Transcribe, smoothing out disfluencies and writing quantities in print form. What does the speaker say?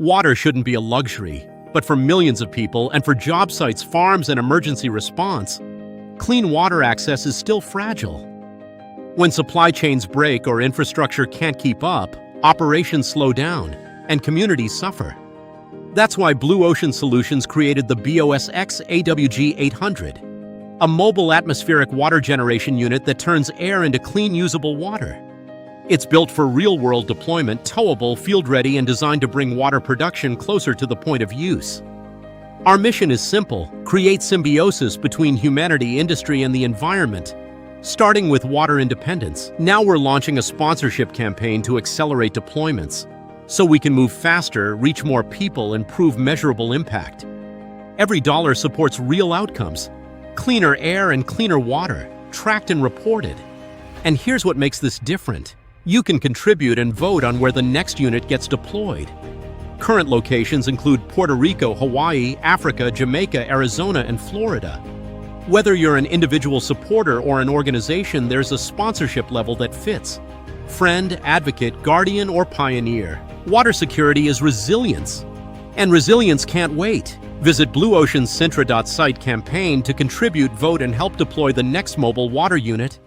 Water shouldn't be a luxury, but for millions of people and for job sites, farms, and emergency response, clean water access is still fragile. When supply chains break or infrastructure can't keep up, operations slow down, and communities suffer. That's why Blue Ocean Solutions created the BOS X AWG 800, a mobile atmospheric water generation unit that turns air into clean, usable water. It's built for real-world deployment, towable, field-ready, and designed to bring water production closer to the point of use. Our mission is simple: create symbiosis between humanity, industry, and the environment, starting with water independence. Now we're launching a sponsorship campaign to accelerate deployments, so we can move faster, reach more people, and prove measurable impact. Every dollar supports real outcomes: cleaner air and cleaner water, tracked and reported. And here's what makes this different. You can contribute and vote on where the next unit gets deployed. Current locations include Puerto Rico, Hawaii, Africa, Jamaica, Arizona, and Florida. Whether you're an individual supporter or an organization, there's a sponsorship level that fits. Friend, advocate, guardian, or pioneer. Water security is resilience. And resilience can't wait. Visit Blue Ocean's Sintra.site campaign to contribute, vote, and help deploy the next mobile water unit.